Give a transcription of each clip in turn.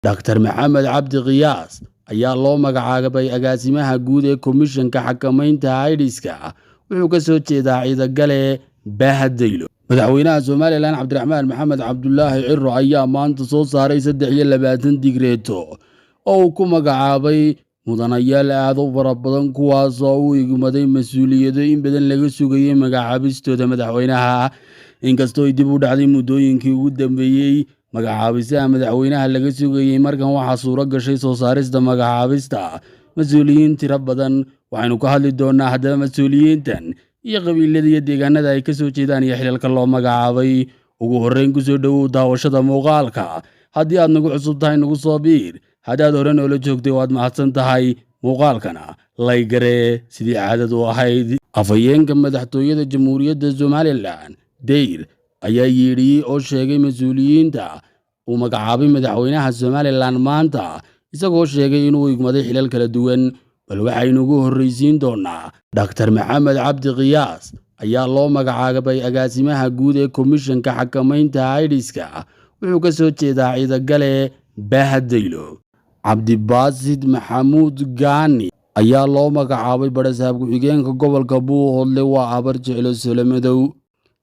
Dr. Maxamed Cabdi Qiyaas ayaa loo magacaabay agaasimaha guud ee Komishanka Xakamaynta AIDS-ka wuxuu ka soo jeedaa ciidagale Bahadaylo. Madaxweynaha Somaliland Cabdiraxmaan Maxamed Cabdulaahi Ciro ayaa maanta soo saaray 23 digreeto oo uu ku magacaabay mudanayaal aad u fara badan kuwaas oo uu igmaday mas'uuliyado in badan laga sugayay magacaabistooda madaxweynaha. Inkastoo ay dib u dhacday muddooyinkii ugu dambeeyay magacaabistaha madaxweynaha laga sugayay, markan waxaa suuro gashay soo saarista magacaabista mas'uuliyiin tiro badan. Waxaynu ka hadli doonaa haddaba mas'uuliyiintan iyo qabiilada iyo deegaanada ay ka soo jeedaan iyo xilalka loo magacaabay. Ugu horreyn ku soo dhowow daawashada muuqaalka. Haddii aad nagu cusub tahay nagu soo biir, haddaad hore noola joogtay waad mahadsan tahay. Muuqaalkana laygare sidii caadadu ahayd. Afhayeenka madaxtooyada Jamhuuriyadda Somaliland Dayr ayaa yidhi oo sheegay mas'uuliyiinta uu magacaabay madaxweynaha Somaliland maanta, isagoo sheegay inuu igmaday xilal kala duwan. Bal waxaynu ugu horreysiin doonaa Dr. Maxamed Cabdi Qiyaas ayaa loo magacaabay agaasimaha guud ee Komishanka Xakamaynta AIDS-ka wuxuu ka soo jeedaa ciidagale Bahadaylo. Cabdibaasid Maxamuud Gaani ayaa loo magacaabay barasaab ku-xigeenka gobolka Buuhoodle waa habar jeclo Solomadow.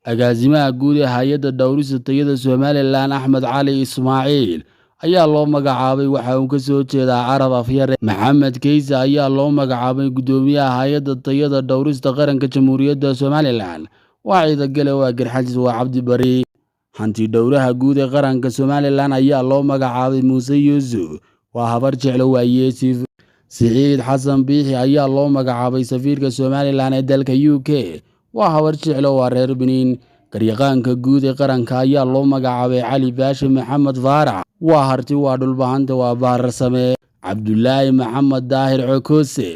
Agaasimaha guud ee hay'adda dhawrista tayada Somaliland Axmed Cali Ismaaciil ayaa loo magacaabay waxa uu ka soo jeedaa Carab Afyare. Maxamed Keyse ayaa loo magacaabay guddoomiyaha hay'adda tayada dhawrista qaranka Jamhuuriyadda Somaliland waa ciidagale waa Garxajis waa Cabdi Bari. Hanti dhowraha guud ee qaranka Somaliland ayaa loo magacaabay Muuse Yuusuf waa habar jeclo waa Yeesif. Siciid Xasan Biixi ayaa loo magacaabay safiirka Somaliland ee dalka UK waa habar jeclo waa reer Benin. Garyaqaanka guud ee qaranka ayaa loo magacaabay Cali Baashe Maxamed Faarax waa harti waa dhulbahanta waa Baarsame. Cabdulaahi Maxamed Daahir Cokose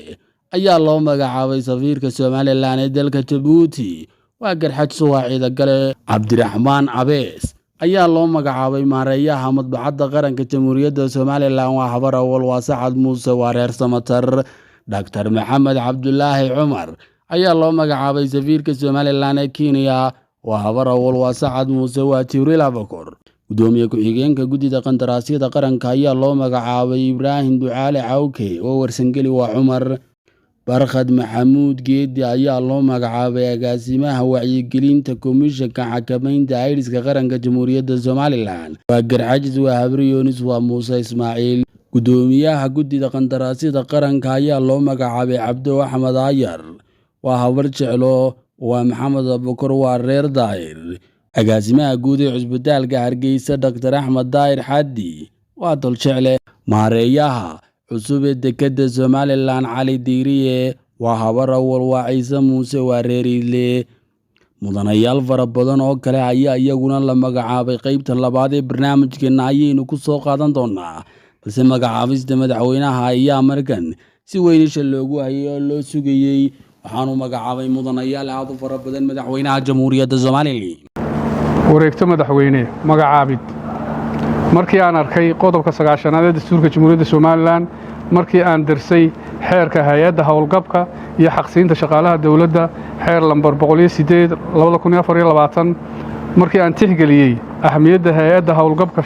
ayaa loo magacaabay safiirka Somaliland ee dalka Djibouti waa Garxajis waa ciidagale. Cabdiraxmaan Abees ayaa loo magacaabay maareeyaha madbacadda qaranka Jamhuuriyadda Somaliland waa habar awal waa Sacad Muuse waa reer Samatar. Dr. Maxamed Cabdulaahi Cumar ayaa loo magacaabay safiirka Somaliland ee Kenya waa habar awal waa Sacad Muuse waa Jibriil Abakor. Gudoomiye ku-xigeenka guddida qandaraasyada qaranka ayaa loo magacaabay Ibraahim Ducaale Cawke oo warsangeli waa Cumar. Barkhad Maxamuud Geedi ayaa loo magacaabay agaasimaha wacyigelinta Komishanka Xakamaynta AIDS-ka qaranka Jamhuuriyadda Somaliland waa Garxajis waa Habri Yoonis waa Muuse Ismaaciil. Gudoomiyaha guddida qandaraasyada qaranka ayaa loo magacaabay Cabdo Axmed Ayar waa habar jeclo waa Maxamed Abukar waa reer Daahir. Agaasimaha guud ee cusbitaalka Hargeysa Dr. Axmed Daahir Xaddi waa toljecle. Maareeyaha cusub ee dekedda Somaliland Cali Diiriye waa habar awal waa Ciise Muuse waa reer Idle. Mudanayaal fara badan oo kale ayaa iyaguna la magacaabay. Qaybta labaad ee barnaamijkeena ayaynu ku soo qaadan doonaa, balse magacaabista madaxweynaha ayaa markan si weyn isha loogu hayay oo loo sugayay. waxaanu magacaabay mudanayaal aad u fara badan madaxweynaha Jamhuuriyadda Somaliland. wareegto madaxweyne magacaabid markii aan arkay qodobka 9aad ee dastuurka Jamhuuriyadda Somaliland, markii aan darsay xeerka hay'adda hawlgabka iyo xaqsiinta shaqaalaha dawladda xeer lambar 108/2024, markii aan tixgeliyay ahmiyadda hay'adda hawlgabka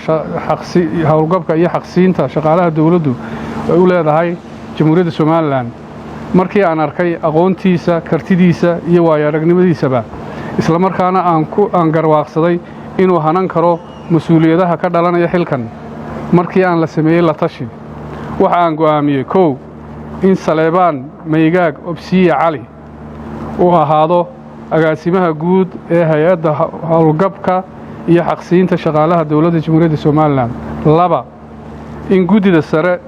iyo xaqsiinta shaqaalaha dawladdu ay u leedahay Jamhuuriyadda Somaliland, markii aan arkay aqoontiisa, kartidiisa iyo waayo-aragnimadiisaba, isla markaana aan garwaaqsaday inuu hanan karo mas'uuliyadaha ka dhalanaya xilkan, markii aan la sameeyey la tashi, waxa aan go'aamiyey 1 in Saleebaan Maygaag Obsiye Cali uu ahaado agaasimaha guud ee hay'adda hawlgabka iyo xaqsiinta shaqaalaha dawladda Jamhuuriyadda Somaliland. 2 in guddida sare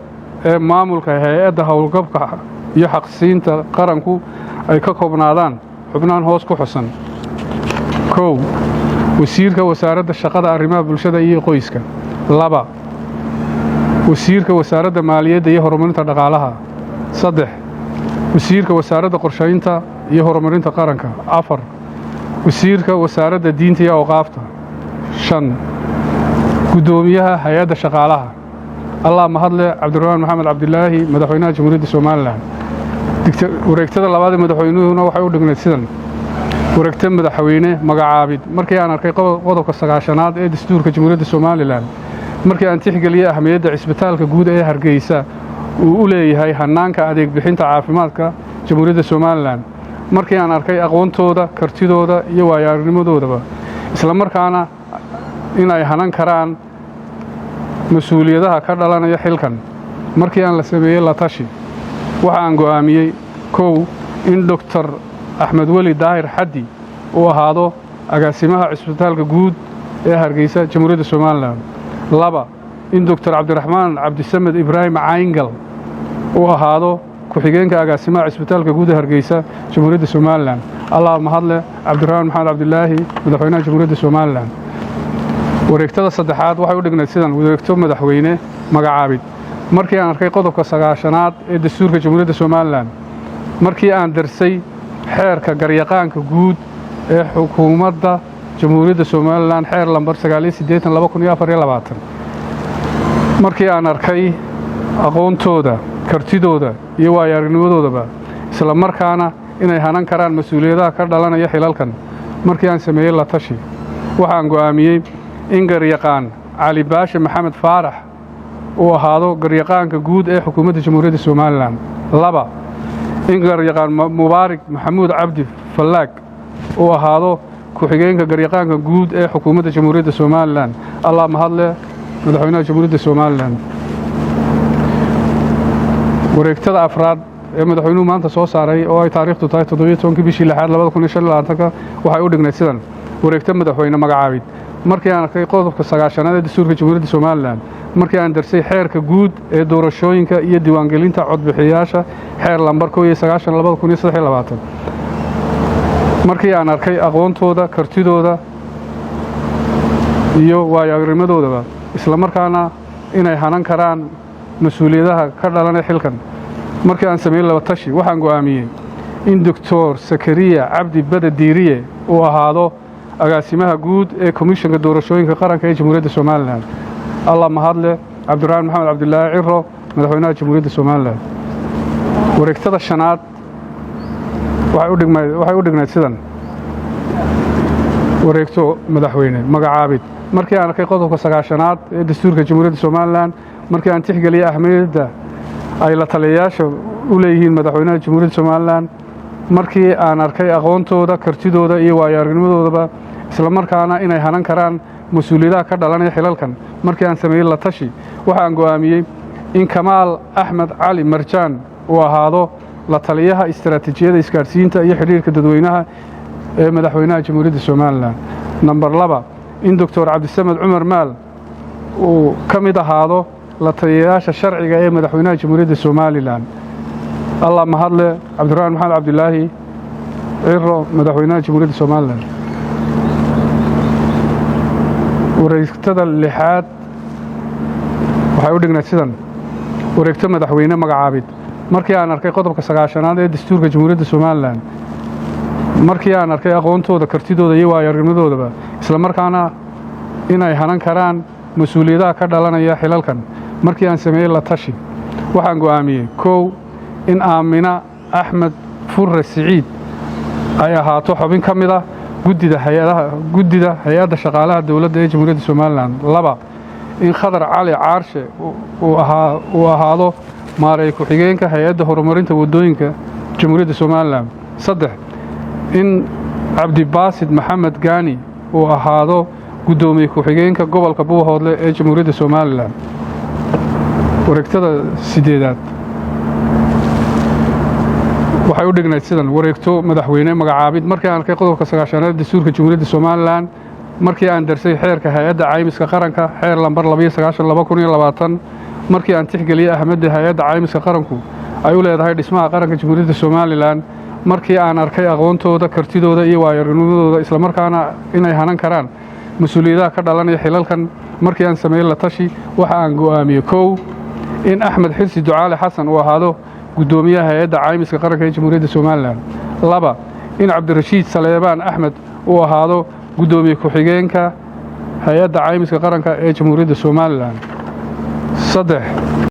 ee maamulka hay'adda hawlgabka iyo xaqsiinta qaranku ay ka koobnaadaan xubnaan hoos ku xusan. 1 wasiirka wasaaradda shaqada, arrimaha bulshada iyo qoyska. 2 wasiirka wasaaradda maaliyadda iyo horumarinta dhaqaalaha. 3 wasiirka wasaaradda qorshaynta iyo horumarinta qaranka. 4 wasiirka wasaaradda diinta iyo awqaafta. 5 gudoomiyaha hay'adda shaqaalaha. Allah mahadle Cabdiraxmaan Maxamed Cabdulaahi madaxweynaha Jamhuuriyadda Somaliland. wareegtada labaad ee madaxweynuhuna waxay u dhignayd sidan: wareegta madaxweyne magacaabid markii aan arkay qodobka 9aad ee dastuurka Jamhuuriyadda Somaliland, markii aan tixgeliyey ahmiyadda cisbitaalka guud ee Hargeysa uu u leeyahay hannaanka adeeg bixinta caafimaadka Jamhuuriyadda Somaliland markii aan arkay aqoontooda kartidooda iyo waayo-aragnimadoodaba isla markaana in ay hanan karaan mas'uuliyadaha ka dhalanaya xilkan markii aan la sameeyay la tashi waxa aan go'aamiyey kow in Dr. Axmed Weli Daahir Xaddi uu ahaado agaasimaha cisbitaalka guud ee Hargeysa Jamhuuriyadda Somaliland laba in Dr. Cabdiraxmaan Cabdisamed Ibraahim Cayngal uu ahaado ku-xigeenka agaasimaha cisbitaalka guud ee Hargeysa Jamhuuriyadda Somaliland Allah mahadle Cabdiraxmaan Maxamed Cabdilaahi madaxweynaha Jamhuuriyadda Somaliland wareegtada saddexaad waxay u dhignayd sidan wareegto madaxweyne magacaabid markii aan arkay qodobka 9aad ee dastuurka Jamhuuriyadda Somaliland markii aan darsay xeerka garyaqaanka guud ee xukuumadda Jamhuuriyadda Somaliland xeer lambar 982 markii aan arkay aqoontooda kartidooda iyo waayo-aragnimadoodaba isla markaana inay hanan karaan mas'uuliyadaha ka dhalanaya xilalkan markii aan sameeyay la tashi waxaan go'aamiyey in garyaqaan Cali Baashe Maxamed Faarax uu ahaado garyaqaanka guud ee xukuumadda Jamhuuriyadda Somaliland laba in garyaqaan Mubaarak Maxamuud Cabdi Fallaag uu ahaado ku-xigeenka garyaqaanka guud ee xukuumadda Jamhuuriyadda Somaliland Allah mahadle madaxweynaha Jamhuuriyadda Somaliland wareegtada afraad ee madaxweynuhu maanta soo saaray oo ay taariikhdu tahay 17 bishii 6 2025 waxay u dhignayd sidan wareegta madaxweyne magacaabid markii aan arkay qodobka 9aad ee dastuurka Jamhuuriyadda Somaliland markii aan darsay xeerka guud ee doorashooyinka iyo diiwaangelinta codbixiyaasha xeer lambar 19/2023 markii aan arkay aqoontooda kartidooda iyo waayo-aragnimadoodaba isla markaana inay hanan karaan mas'uuliyadaha ka dhalanaya xilkan markii aan sameeyay la tashi waxaan go'aamiyey in Dr. Sakariya Cabdi Bada Diiriye uu ahaado agaasimaha guud ee komishanka doorashooyinka qaranka ee Jamhuuriyadda Somaliland Allah mahadle Cabdiraxmaan Maxamed Cabdilaahi Ciro madaxweynaha Jamhuuriyadda Somaliland wareegtada shanaad waxay u dhignayd sidan wareegto madaxweyne magacaabid markii aan arkay qodobka 9aad ee dastuurka Jamhuuriyadda Somaliland markii aan tixgeliyey ahmiyadda ay la taliyayaasha u leeyihiin madaxweynaha Jamhuuriyadda Somaliland markii aan arkay aqoontooda kartidooda iyo waayo-aragnimadoodaba isla markaana inay hanan karaan mas'uuliyadaha ka dhalanaya xilalkan markii aan sameeyay la tashi waxaan go'aamiyey in Kamaal Axmed Cali Marjaan uu ahaado la taliyaha istiraatiijiyadda isgaarsiinta iyo xiriirka dadweynaha ee madaxweynaha Jamhuuriyadda Somaliland number 2 in Dr. Cabdisamed Cumar Maal uu ka mid ahaado la taliyayaasha sharciga ee madaxweynaha Jamhuuriyadda Somaliland Allah mahadle Cabdiraxmaan Maxamed Cabdilaahi Ciro madaxweynaha Jamhuuriyadda Somaliland wareegtada lixaad waxay u dhignayd sidan wareegto madaxweyne magacaabid markii aan arkay qodobka 9aad ee dastuurka Jamhuuriyadda Somaliland markii aan arkay aqoontooda kartidooda iyo waayo-aragnimadoodaba isla markaana inay hanan karaan mas'uuliyadaha ka dhalanaya xilalkan markii aan sameeyay la tashi waxaan go'aamiyey kow in Aamina Axmed Furre Siciid ay ahaato xubin ka mid ah guddida hay'adda shaqaalaha dawladda ee Jamhuuriyadda Somaliland laba in Khadar Cali Caarshe uu ahaado maareey ku-xigeenka hay'adda horumarinta wadooyinka Jamhuuriyadda Somaliland saddex in Cabdi Baasid Maxamed Gaani uu ahaado gudoomiye ku-xigeenka gobolka Buuhoodle ee Jamhuuriyadda Somaliland wareegtada sideedaad waxay u dhignayd sidan wareegto madaxweyne magacaabid markii aan arkay qodobka 9aad dastuurka Jamhuuriyadda Somaliland markii aan darsay xeerka hay'adda caymiska qaranka xeer lambar 29/2020 markii aan tixgeliyey ahmiyadda hay'adda caymiska qaranku ay u leedahay dhismaha qaranka Jamhuuriyadda Somaliland markii aan arkay aqoontooda kartidooda iyo waayo-aragnimadooda isla markaana inay hanan karaan mas'uuliyadaha ka dhalanaya xilalkan markii aan sameeyay la tashi waxa aan go'aamiyey kow in Axmed Xirsi Ducaale Xasan uu ahaado gudoomiyaha hay'adda caymiska qaranka ee Jamhuuriyadda Somaliland laba in Cabdirashiid Saleebaan Axmed uu ahaado gudoomiye ku-xigeenka hay'adda caymiska qaranka ee Jamhuuriyadda Somaliland saddex